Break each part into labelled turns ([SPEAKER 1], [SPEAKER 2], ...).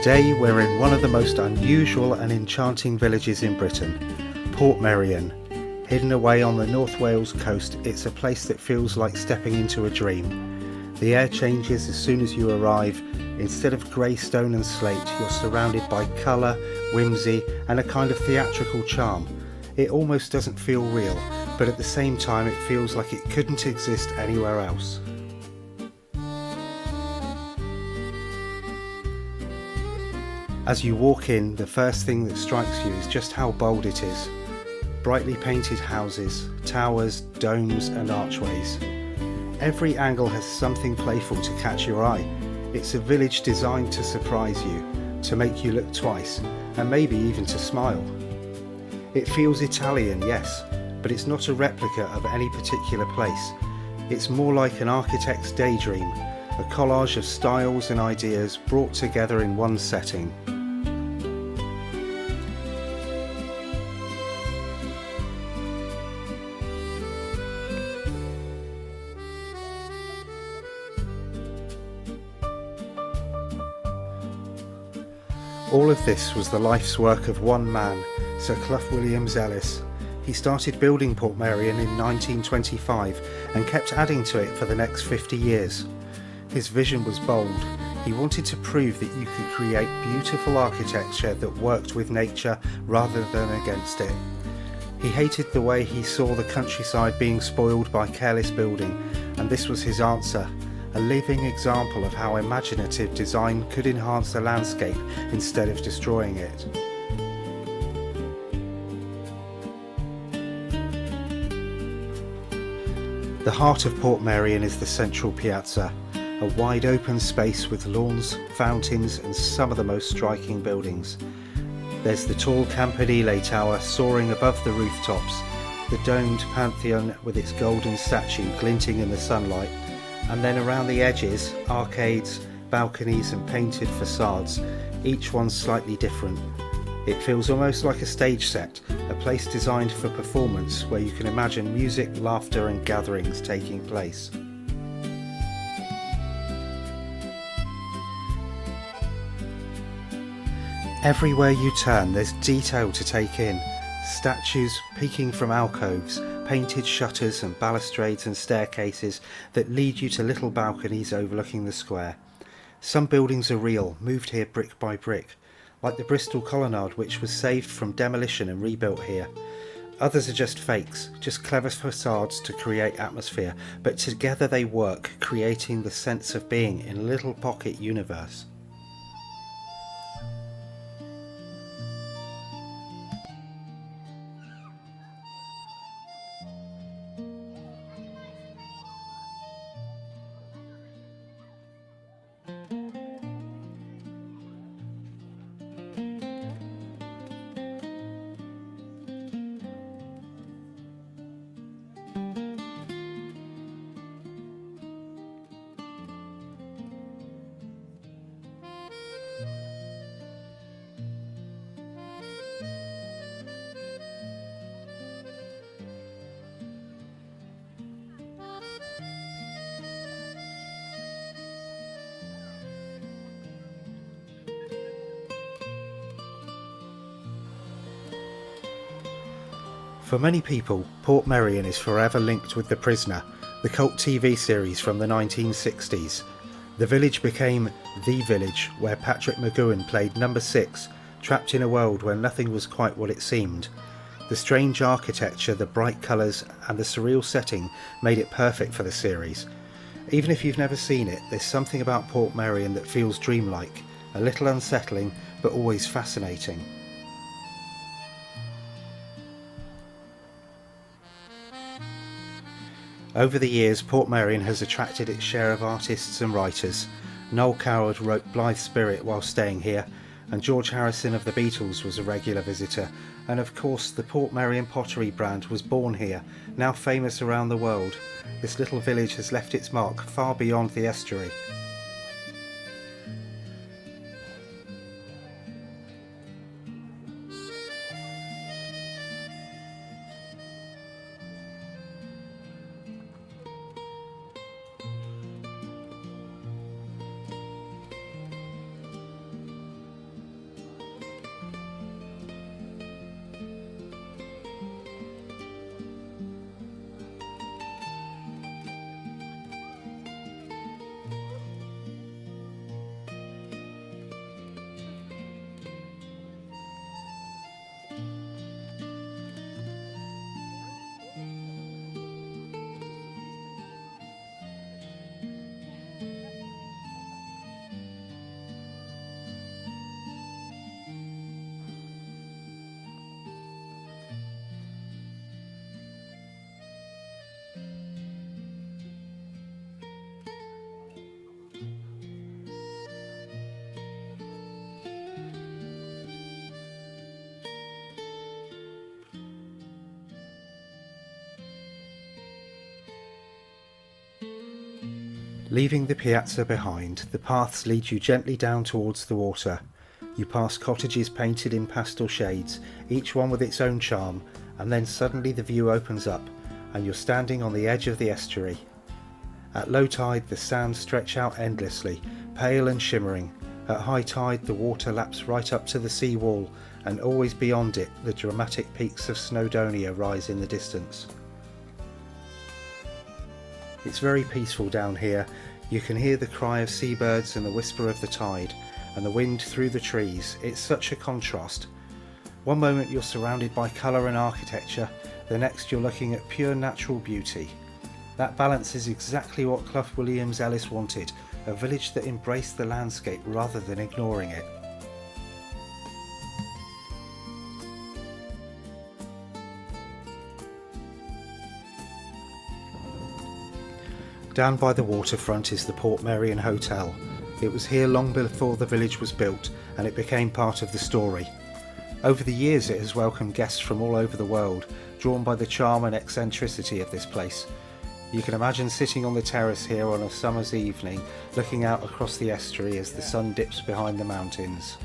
[SPEAKER 1] Today we're in one of the most unusual and enchanting villages in Britain, Portmeirion. Hidden away on the North Wales coast, it's a place that feels like stepping into a dream. The air changes as soon as you arrive. Instead of grey stone and slate, you're surrounded by colour, whimsy and a kind of theatrical charm. It almost doesn't feel real, but at the same time it feels like it couldn't exist anywhere else. As you walk in, the first thing that strikes you is just how bold it is. Brightly painted houses, towers, domes and archways. Every angle has something playful to catch your eye. It's a village designed to surprise you, to make you look twice, and maybe even to smile. It feels Italian, yes, but it's not a replica of any particular place. It's more like an architect's daydream, a collage of styles and ideas brought together in one setting. All of this was the life's work of one man, Sir Clough Williams-Ellis. He started building Portmeirion in 1925 and kept adding to it for the next 50 years. His vision was bold. He wanted to prove that you could create beautiful architecture that worked with nature rather than against it. He hated the way he saw the countryside being spoiled by careless building, and this was his answer. A living example of how imaginative design could enhance the landscape instead of destroying it. The heart of Portmeirion is the central piazza, a wide open space with lawns, fountains and some of the most striking buildings. There's the tall Campanile Tower soaring above the rooftops, the domed Pantheon with its golden statue glinting in the sunlight, and then around the edges, arcades, balconies and painted facades, each one slightly different. It feels almost like a stage set, a place designed for performance where you can imagine music, laughter and gatherings taking place. Everywhere you turn there's detail to take in. Statues peeking from alcoves, painted shutters and balustrades and staircases that lead you to little balconies overlooking the square. Some buildings are real, moved here brick by brick, like the Bristol colonnade which was saved from demolition and rebuilt here. Others are just fakes, just clever facades to create atmosphere, but together they work, creating the sense of being in a little pocket universe. For many people, Portmeirion is forever linked with The Prisoner, the cult TV series from the 1960s. The village became the village where Patrick McGoohan played number 6, trapped in a world where nothing was quite what it seemed. The strange architecture, the bright colours and the surreal setting made it perfect for the series. Even if you've never seen it, there's something about Portmeirion that feels dreamlike, a little unsettling but always fascinating. Over the years, Portmeirion has attracted its share of artists and writers. Noel Coward wrote Blithe Spirit while staying here, and George Harrison of the Beatles was a regular visitor, and of course the Portmeirion pottery brand was born here, now famous around the world. This little village has left its mark far beyond the estuary. Leaving the piazza behind, the paths lead you gently down towards the water. You pass cottages painted in pastel shades, each one with its own charm, and then suddenly the view opens up and you're standing on the edge of the estuary. At low tide the sands stretch out endlessly, pale and shimmering. At high tide the water laps right up to the sea wall, and always beyond it the dramatic peaks of Snowdonia rise in the distance. It's very peaceful down here. You can hear the cry of seabirds and the whisper of the tide, and the wind through the trees. It's such a contrast. One moment you're surrounded by colour and architecture, the next you're looking at pure natural beauty. That balance is exactly what Clough Williams-Ellis wanted, a village that embraced the landscape rather than ignoring it. Down by the waterfront is the Portmeirion Hotel. It was here long before the village was built, and it became part of the story. Over the years it has welcomed guests from all over the world, drawn by the charm and eccentricity of this place. You can imagine sitting on the terrace here on a summer's evening, looking out across the estuary as the sun dips behind the mountains.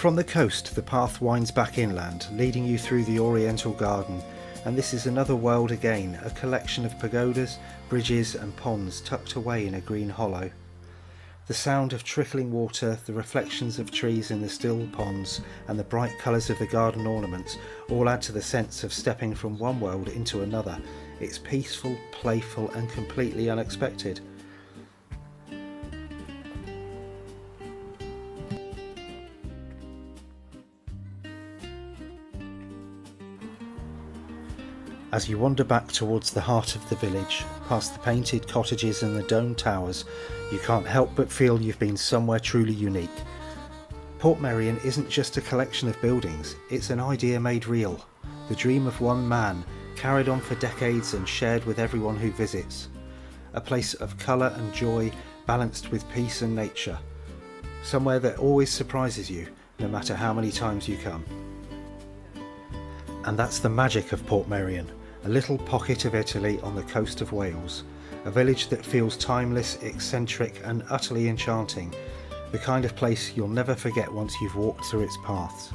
[SPEAKER 1] From the coast the path winds back inland, leading you through the Oriental garden, and this is another world again, a collection of pagodas, bridges and ponds tucked away in a green hollow. The sound of trickling water, the reflections of trees in the still ponds, and the bright colours of the garden ornaments all add to the sense of stepping from one world into another. It's peaceful, playful and completely unexpected. As you wander back towards the heart of the village, past the painted cottages and the domed towers, you can't help but feel you've been somewhere truly unique. Portmeirion isn't just a collection of buildings, it's an idea made real. The dream of one man, carried on for decades and shared with everyone who visits. A place of colour and joy, balanced with peace and nature. Somewhere that always surprises you, no matter how many times you come. And that's the magic of Portmeirion. A little pocket of Italy on the coast of Wales, a village that feels timeless, eccentric and utterly enchanting, the kind of place you'll never forget once you've walked through its paths.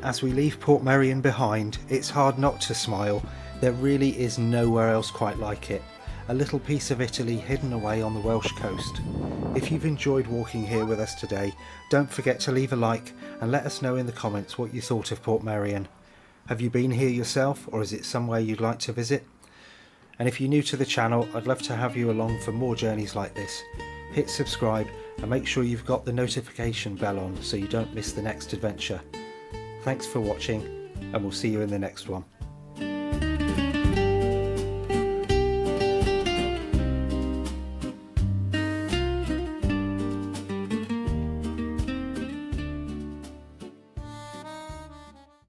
[SPEAKER 1] As we leave Portmeirion behind, it's hard not to smile. There really is nowhere else quite like it. A little piece of Italy hidden away on the Welsh coast. If you've enjoyed walking here with us today, don't forget to leave a like and let us know in the comments what you thought of Portmeirion. Have you been here yourself, or is it somewhere you'd like to visit? And if you're new to the channel, I'd love to have you along for more journeys like this. Hit subscribe and make sure you've got the notification bell on so you don't miss the next adventure. Thanks for watching, and we'll see you in the next one.